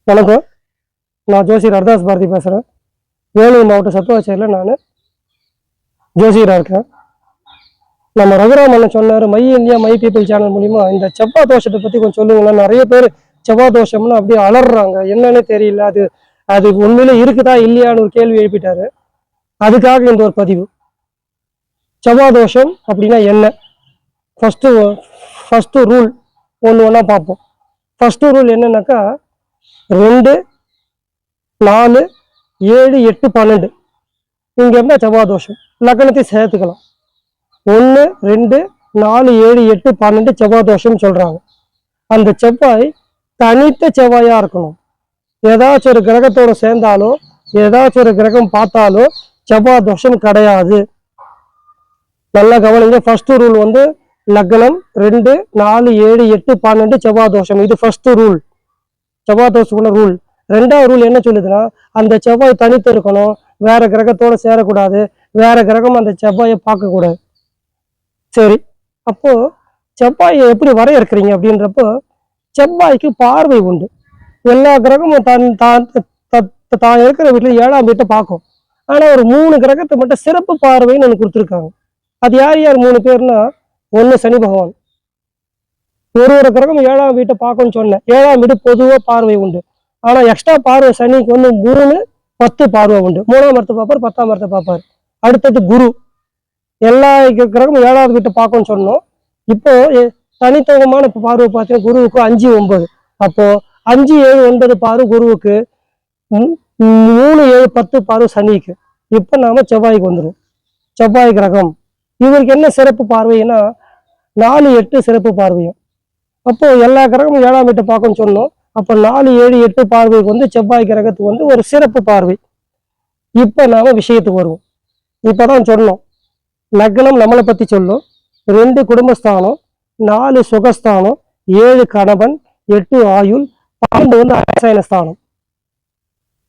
வணக்கம். நான் ஜோசியர் அர்தாஸ் பாரதி பேசுகிறேன். வேலூர் மாவட்ட சத்துவாச்சேரியில் நான் ஜோசியராக இருக்கேன். நம்ம ரகுராமன் சொன்னார், my India my people channel மூலிமா இந்த செவ்வாய் தோஷத்தை பற்றி கொஞ்சம் சொல்லுங்களேன். நிறைய பேர் செவ்வாய் தோஷம்னு அப்படியே அலறாங்க, என்னன்னு தெரியல, அது உண்மையிலே இருக்குதா இல்லையான்னு ஒரு கேள்வி எழுப்பிட்டாரு. அதுக்காக இந்த ஒரு பதிவு. செவ்வாய் தோஷம் அப்படின்னா என்ன? ஃபஸ்ட்டு ரூல் ஒன்றா பார்ப்போம். ஃபஸ்ட்டு ரூல் என்னன்னாக்கா 2, 4, 7, 8, 12 இங்க இருந்தா செவ்வாய் தோஷம். லக்னத்தை சேர்த்துக்கலாம். 1, 2, 4, 7, 8, 12 செவ்வாய் தோஷம் சொல்றாங்க. அந்த செவ்வாய் தனித்த செவ்வாயா இருக்கணும். ஏதாச்சும் ஒரு கிரகத்தோட சேர்ந்தாலோ ஏதாச்சும் ஒரு கிரகம் பார்த்தாலோ செவ்வாய் தோஷம் கிடையாது. நல்லா கவனிங்க. ஃபர்ஸ்ட் ரூல் லக்னம் 2, 4, 7, 8, 12 செவ்வாய் தோஷம். இது ஃபர்ஸ்ட் ரூல், செவ்வாய் தோஷத்துக்குள்ள ரூல். ரெண்டாவது ரூல் என்ன சொல்லுதுன்னா, அந்த செவ்வாய் தனித்து இருக்கணும், வேற கிரகத்தோட சேரக்கூடாது, வேற கிரகம் அந்த செவ்வாயை பார்க்கக்கூடாது. சரி, அப்போ செவ்வாயை எப்படி வரையறுக்கிறீங்க அப்படின்றப்போ, செவ்வாய்க்கு பார்வை உண்டு. எல்லா கிரகமும் தான் இருக்கிற வீட்டுல 7ஆம் வீட்டை பார்க்கும். ஆனா ஒரு 3 கிரகத்தை மட்டும் சிறப்பு பார்வைன்னு ஒன்று கொடுத்துருக்காங்க. அது யார் 3 பேர்னா, 1 சனி பகவான். ஒரு கிரகம் 7ஆம் வீட்டை பார்க்கும்னு சொன்னேன். 7ஆம் வீடு பொதுவாக பார்வை உண்டு. ஆனா எக்ஸ்ட்ரா பார்வை சனிக்கு 3, 10 பார்வை உண்டு. 3ஆம் இடத்தை பார்ப்பார், 10ஆம் இடத்தை பார்ப்பார். அடுத்தது குரு. எல்லா கிரகமும் 7ஆவது வீட்டை பார்க்கும்னு சொன்னோம். இப்போ தனித்துவமான பார்வை பார்த்தீங்கன்னா குருவுக்கு 5, 9. அப்போ 5, 7, 9 பார்வை குருவுக்கு, 3, 7, 10 பார்வை சனிக்கு. இப்ப நாம செவ்வாய்க்கு வந்துடும். செவ்வாய் கிரகம் இவருக்கு என்ன சிறப்பு பார்வைன்னா 4, 8 சிறப்பு பார்வையும். அப்போ எல்லா கிரகமும் 7ஆம் வீட்டை பார்க்கும்னு சொன்னோம். அப்போ 4, 7, 8 பார்வைக்கு செவ்வாய் கிரகத்துக்கு ஒரு சிறப்பு பார்வை. இப்ப நாம விஷயத்துக்கு வருவோம். இப்பதான் சொன்னோம், லக்னம் நம்மளை பத்தி சொல்லும், 2 குடும்பஸ்தானம், 4 சுகஸ்தானம், 7 கணவன், 8 ஆயுள், 12 அரசாயன ஸ்தானம்.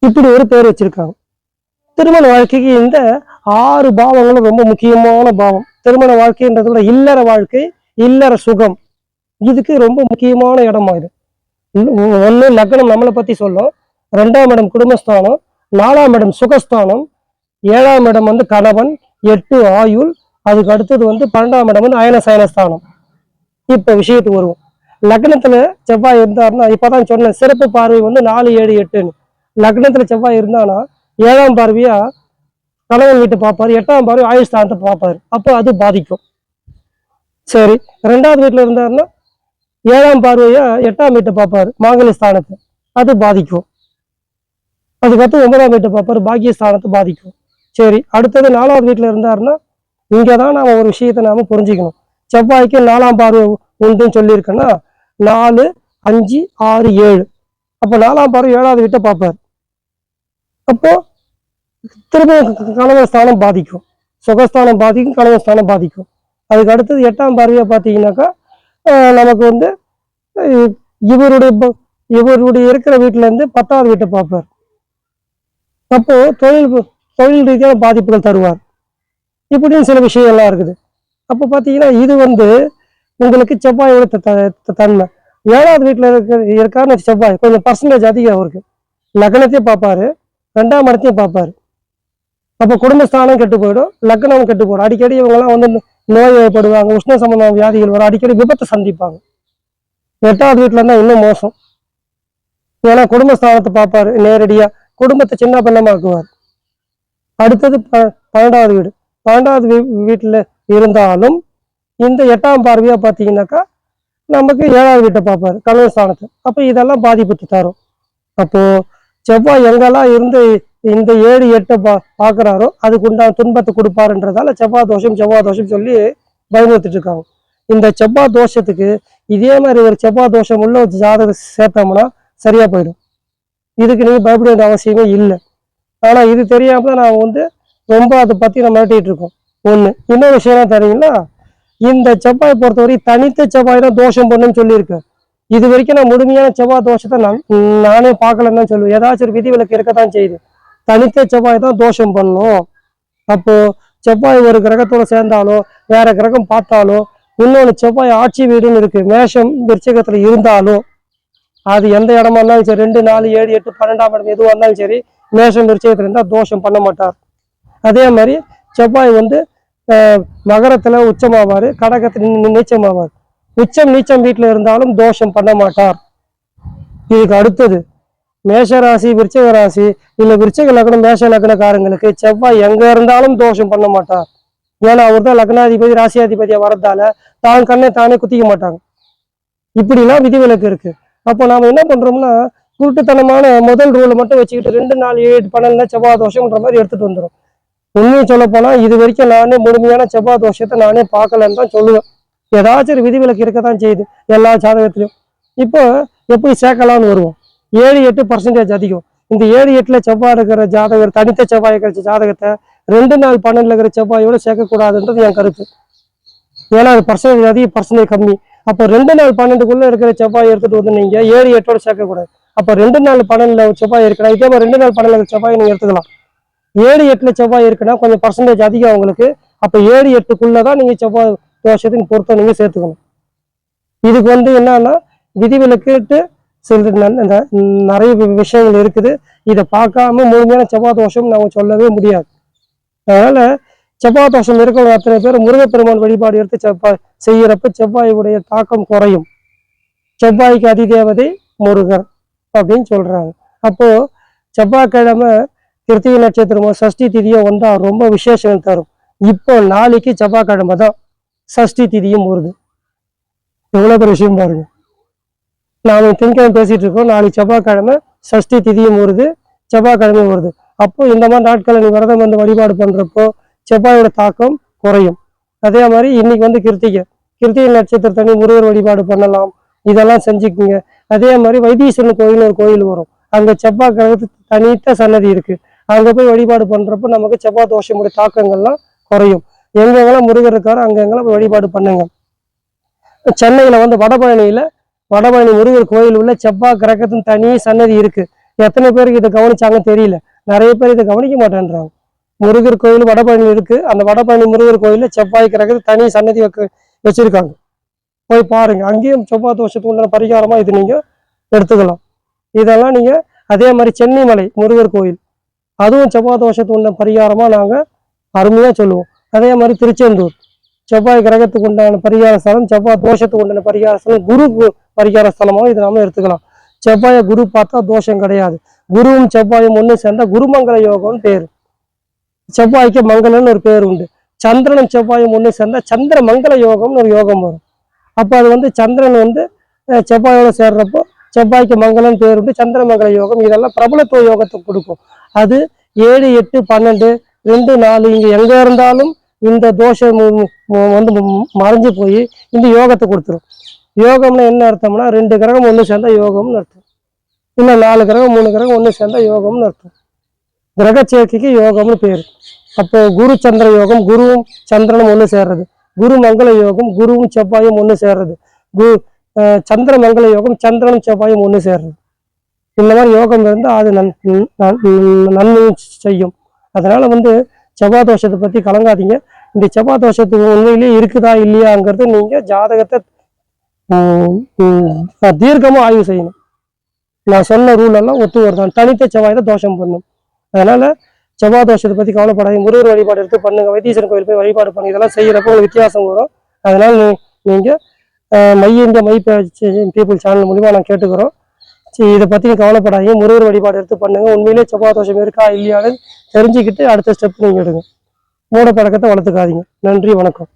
இப்படி ஒரு பேர் வச்சிருக்காங்க. திருமண வாழ்க்கைக்கு இந்த 6 பாவங்களும் ரொம்ப முக்கியமான பாவம். திருமண வாழ்க்கைன்றத விட இல்லற வாழ்க்கை, இல்லற சுகம், இதுக்கு ரொம்ப முக்கியமான இடமா இது. 1 லக்னம் நம்மளை பத்தி சொல்லும், 2ஆம் இடம் குடும்பஸ்தானம், 4ஆம் இடம் சுகஸ்தானம், 7ஆம் இடம் கணவன், 8 ஆயுள், அதுக்கு அடுத்தது 12ஆம் இடம் அயன சயனஸ்தானம். இப்ப விஷயத்துக்கு வருவோம். லக்னத்துல செவ்வாய் இருந்தாருன்னா, இப்பதான் சொன்ன சிறப்பு பார்வை 4, 7, 8ன்னு. லக்னத்துல செவ்வாய் இருந்தானா 7ஆம் பார்வையா கணவன் வீட்டை பார்ப்பாரு, 8ஆம் பார்வை ஆயுள் ஸ்தானத்தை பார்ப்பாரு. அப்போ அது பாதிக்கும். சரி, 2ஆவது வீட்டுல இருந்தாருன்னா 7ஆம் பார்வையா 8ஆம் வீட்டை பார்ப்பாரு, மாங்கல்ய ஸ்தானத்தை, அது பாதிக்கும். அதுக்கடுத்து 9ஆம் வீட்டை பார்ப்பாரு, பாக்கிய ஸ்தானத்தை பாதிக்கும். சரி, அடுத்தது 4ஆவது வீட்டுல இருந்தாருன்னா, இங்கதான் நாம ஒரு விஷயத்தை நாம புரிஞ்சுக்கணும். செவ்வாய்க்கு 4ஆம் பார்வை உண்டுன்னு சொல்லியிருக்கேன்னா 4, 5, 6, 7. அப்போ 4ஆம் பார்வை 7ஆவது வீட்டை பார்ப்பாரு. அப்போ திரும்ப கணவன் ஸ்தானம் பாதிக்கும், சுகஸ்தானம் பாதிக்கும், கணவன் ஸ்தானம் பாதிக்கும். அதுக்கு அடுத்தது 8ஆம் பார்வையா பார்த்தீங்கன்னாக்கா நமக்கு இவருடைய இருக்கிற வீட்டுல இருந்து 10ஆவது வீட்டை பார்ப்பார். அப்போ தொழில் ரீதியான பாதிப்புகள் தருவார். இப்படின்னு சில விஷயங்கள்லாம் இருக்குது. அப்போ பார்த்தீங்கன்னா இது உங்களுக்கு செவ்வாயோட தன்மை. 7ஆவது வீட்டுல இருக்காருன்னு செவ்வாய் கொஞ்சம் பர்சன்டேஜ் அதிகம் அவருக்கு. லக்னத்தையும் பார்ப்பாரு, 2ஆம் இடத்தையும் பார்ப்பாரு. அப்போ குடும்பஸ்தானம் கெட்டு போயிடும், லக்னம் கெட்டு போயிடும். அடிக்கடி இவங்கெல்லாம் நோய்வாய்ப்படுவாங்க, உஷ்ண சம்பந்த வியாதிகள் வரும், அடிக்கடி விபத்தை சந்திப்பாங்க. 8ஆவது வீட்டுல இருந்தா இன்னும் மோசம். ஏன்னா குடும்பஸ்தானத்தை பார்ப்பாரு, நேரடியா குடும்பத்தை சின்ன பின்னமாக்குவார். அடுத்தது 12ஆவது வீடு. 12ஆவது வீட்டுல இருந்தாலும் இந்த 8ஆம் பார்வையா பார்த்தீங்கன்னாக்கா நமக்கு 7ஆவது வீட்டை பார்ப்பாரு, கணவன் ஸ்தானத்தை. அப்போ இதெல்லாம் பாதிப்பு தரும். அப்போ செவ்வாய் எங்கெல்லாம் இருந்து இந்த 7, 8 பார்க்குறாரோ அதுக்கு உண்டான துன்பத்தை கொடுப்பாருன்றதால செவ்வாய் தோஷம் சொல்லி பயன்படுத்திட்டு இருக்காங்க. இந்த செவ்வாய் தோஷத்துக்கு இதே மாதிரி ஒரு செவ்வாய் தோஷம் உள்ள ஒரு ஜாதகம் சேர்த்தோம்னா சரியா போயிடும். இதுக்கு நீங்க பயப்பட வேண்டிய அவசியமே இல்லை. ஆனா இது தெரியாம நான் ரொம்ப அதை பத்தி நம்ம மிரட்டிட்டு இருக்கோம். ஒண்ணு. இன்னொரு விஷயம் தெரியுங்களா, இந்த செவ்வாய் பொறுத்தவரை தனித்த செவ்வாய் தான் தோஷம் பண்ணுன்னு சொல்லியிருக்கேன். இது வரைக்கும் நான் முழுமையான செவ்வாய் தோஷத்தை நானே பார்க்கலன்னு தான் சொல்லுவேன். ஏதாச்சும் ஒரு விதிவிலக்கு இருக்கத்தான் செய்யுது. தனித்த செவ்வாய் தான் தோஷம் பண்ணும். அப்போ செவ்வாய் ஒரு கிரகத்தோட சேர்ந்தாலோ வேற கிரகம் பார்த்தாலோ, இன்னொன்று செவ்வாய் ஆட்சி வீடுன்னு இருக்கு, மேஷம் விருச்சிகத்துல இருந்தாலும் அது எந்த இடமா இருந்தாலும் சரி 2, 4, 7, 8, 12ஆம் இடம் எதுவாக இருந்தாலும் சரி மேஷம் விருச்சகத்தில் இருந்தால் தோஷம் பண்ண மாட்டார். அதே மாதிரி செவ்வாய் வந்து மகரத்துல உச்சமாவார், கடகத்தில் நீச்சமாவார். உச்சம் நீச்சம் வீட்டில் இருந்தாலும் தோஷம் பண்ண மாட்டார். இதுக்கு அடுத்தது மேஷராசி விருச்சக ராசி இல்ல விருச்சக லக்னம் மேஷ லக்னக்காரங்களுக்கு செவ்வாய் எங்க இருந்தாலும் தோஷம் பண்ண மாட்டார். ஏன்னா அவர் தான் லக்னாதிபதி ராசியாதிபதியா வரதால தான் கண்ணை தானே குத்திக்க மாட்டாங்க. இப்படிலாம் விதிவிலக்கு இருக்கு. அப்போ நாம என்ன பண்றோம்னா குருட்டுத்தனமான முதல் ரூலை மட்டும் வச்சுக்கிட்டு 2, 4, 7, 12 செவ்வாய் தோஷம்ன்ற மாதிரி எடுத்துட்டு வந்துடும். உண்மையை சொல்ல போனா இது வரைக்கும் நானே முழுமையான செவ்வாய் தோஷத்தை நானே பார்க்கலன்னு தான் சொல்லுவேன். ஏதாச்சும் ஒரு விதிவிலக்கு இருக்கத்தான் செய்யுது எல்லா ஜாதகத்திலையும். இப்போ எப்படி சேர்க்கலாம்னு வருவோம். 7, 8% அதிகம். இந்த 7, 8ல செவ்வாய் இருக்கிற ஜாதகர் தனித்த செவ்வாய் இருக்கிற ஜாதகத்தை 2, 4, 12ல இருக்கிற செவ்வாயோட சேர்க்கக்கூடாதுன்றது என் கருத்து. ஏன்னா அது பர்சன்டேஜ் அதிகம், பர்சன்டேஜ் கம்மி. அப்போ 2, 4, 12க்குள்ள இருக்கிற செவ்வாய் எடுத்துட்டு வந்து நீங்க 7, 8ஓட சேர்க்கக்கூடாது. அப்போ 2, 4, 12ல செவ்வாய் இருக்கிறா, இதே மாதிரி 2, 4, 12ல இருக்கிற செவ்வாய் நீங்க எடுத்துக்கலாம். 7, 8ல செவ்வாய் இருக்குன்னா கொஞ்சம் பர்சன்டேஜ் அதிகம் உங்களுக்கு. அப்போ 7, 8க்குள்ளதான் நீங்க செவ்வாய் தோஷத்தின் பொருத்தம் நீங்க சேர்த்துக்கணும். இதுக்கு வந்து என்னன்னா விதிவிலக்கிட்டு நிறைய விஷயங்கள் இருக்குது. இதை பார்க்காம முழுமையான செவ்வாய் தோஷம் நம்ம சொல்லவே முடியாது. அதனால செவ்வாய் தோஷம் இருக்கிற அத்தனை பேர் முருகப்பெருமான் வழிபாடு எடுத்து செய்யறப்ப செவ்வாயுடைய தாக்கம் குறையும். செவ்வாய்க்கு அதிதேவதை முருகர் அப்படின்னு சொல்றாங்க. அப்போ செவ்வாய்க்கிழமை கிருத்திகை நட்சத்திரமோ சஷ்டி திதியோ வந்தா ரொம்ப விசேஷம் தரும். இப்போ நாளைக்கு செவ்வாய்க்கிழமை தான் சஷ்டி திதியும் வருது. எவ்வளவு பெரிய விஷயம் பாருங்க. நாம திங்கக்கிழமை பேசிட்டு இருக்கோம், நாளைக்கு செவ்வாய்க்கிழமை சஷ்டி திதியும் வருது, செவ்வாய்க்கிழமையும் வருது. அப்போ இந்த மாதிரி நாட்களை நீ விரதம் வந்து வழிபாடு பண்றப்போ செவ்வாயோட தாக்கம் குறையும். அதே மாதிரி இன்னைக்கு வந்து கிருத்திகை நட்சத்திரத்தனி முருகர் வழிபாடு பண்ணலாம், இதெல்லாம் செஞ்சுக்குங்க. அதே மாதிரி வைத்தீஸ்வரன் கோயில் ஒரு கோயில் வரும், அங்க செவ்வாய் கிரகத்துக்கு தனித்த சன்னதி இருக்கு. அங்க போய் வழிபாடு பண்றப்ப நமக்கு செவ்வாய் தோஷமுடைய தாக்கங்கள்லாம் குறையும். எங்கெங்கெல்லாம் முருகர் இருக்காரோ அங்கெங்கெல்லாம் போய் வழிபாடு பண்ணுங்க. சென்னையில வந்து வடபழனி முருகர் கோயில் உள்ள செவ்வாய் கிரகத்தின் தனி சன்னதி இருக்கு. எத்தனை பேருக்கு இதை கவனிச்சாங்கன்னு தெரியல. நிறைய பேர் இதை கவனிக்க மாட்டேன்றாங்க. முருகர் கோயில் வடபழனி இருக்கு. அந்த வடபழனி முருகர் கோயில்ல செவ்வாய் கிரகத்து தனி சன்னதி வச்சிருக்காங்க. போய் பாருங்க. அங்கேயும் செவ்வாய் தோஷத்துக்கு உண்டான பரிகாரமா இது நீங்க எடுத்துக்கலாம். இதெல்லாம் நீங்க அதே மாதிரி சென்னை மலை முருகர் கோயில், அதுவும் செவ்வாய் தோஷத்துக்கு உண்டான பரிகாரமா நாங்க அருமையா சொல்லுவோம். அதே மாதிரி திருச்செந்தூர் செவ்வாய் கிரகத்துக்கு உண்டான பரிகார ஸ்தலம், செவ்வாய் தோஷத்துக்கு உண்டான பரிகார ஸ்தலம், குரு பரிகார ஸ்தலமாக இது நாம எடுத்துக்கலாம். செவ்வாயை குரு பார்த்தா தோஷம் கிடையாது. குருவும் செவ்வாயும் ஒண்ணு சேர்ந்தா குருமங்கல யோகம்னு பேரு. செவ்வாய்க்கு மங்களம்னு ஒரு பேர் உண்டு. சந்திரனும் செவ்வாயும் ஒண்ணு சேர்ந்தா சந்திர மங்கள யோகம்னு ஒரு யோகம் வரும். அப்போ அது வந்து சந்திரன் வந்து செவ்வாயோட சேர்றப்போ செவ்வாய்க்கு மங்களம் பேர் உண்டு, சந்திரமங்கல யோகம். இதெல்லாம் பிரபலத்துவ யோகத்தை கொடுக்கும். அது 7, 8, 12, 2, 4 இங்க எங்க இருந்தாலும் இந்த தோஷம் வந்து மறைஞ்சு போய் இந்த யோகத்தை கொடுத்துரும். யோகம்னா என்ன அர்த்தம்னா 2 கிரகம் ஒண்ணு சேர்ந்தா யோகம்னு அர்த்தம். இல்ல 4 கிரகம் 3 கிரகம் ஒண்ணு சேர்ந்தா யோகம்னு அர்த்தம். கிரக சேர்க்கைக்கு யோகம்னு பேரு. அப்போ குரு சந்திர யோகம், குருவும் சந்திரனும் ஒண்ணு சேர்றது. குரு மங்கள யோகம், குருவும் செவ்வாயும் ஒண்ணு சேர்றது. சந்திர மங்கள யோகம், சந்திரனும் செவ்வாயும் ஒண்ணு சேர்றது. இந்த மாதிரி யோகம் இருந்தால் அது நன்மை செய்யும். அதனால வந்து செவ்வாய் தோஷத்தை பத்தி கலங்காதீங்க. இந்த செவ்வாய் தோஷத்துக்கு உண்மையிலேயே இருக்குதா இல்லையாங்கிறது நீங்க ஜாதகத்தை தீர்க்கமா ஆய்வு செய்யணும். நான் சொன்ன ரூல் எல்லாம் ஒத்து வருதான். தனித்த செவ்வாய் தான் தோஷம் பண்ணும். அதனால செவ்வாய் தோஷத்தை பத்தி கவலைப்படாதீங்க. முருகர் வழிபாடு எடுத்து பண்ணுங்க. வைத்தீஸ்வரன் கோயில் போய் வழிபாடு பண்ணி இதெல்லாம் செய்யறப்போ உங்களுக்கு வித்தியாசம் வரும். அதனால நீங்க இந்தியா மை பீப்புள் சேனல் மூலிமா நான் கேட்டுக்கிறோம். இதை பத்தி கவலைப்படாதீங்க. முருகர் வழிபாடு எடுத்து பண்ணுங்க. உண்மையிலேயே செவ்வாய் தோஷம் இருக்கா இல்லையான்னு தெரிஞ்சுக்கிட்டு அடுத்த ஸ்டெப் நீங்க எடுங்க. மூட பழக்கத்தை வளர்த்துக்காதீங்க. நன்றி, வணக்கம்.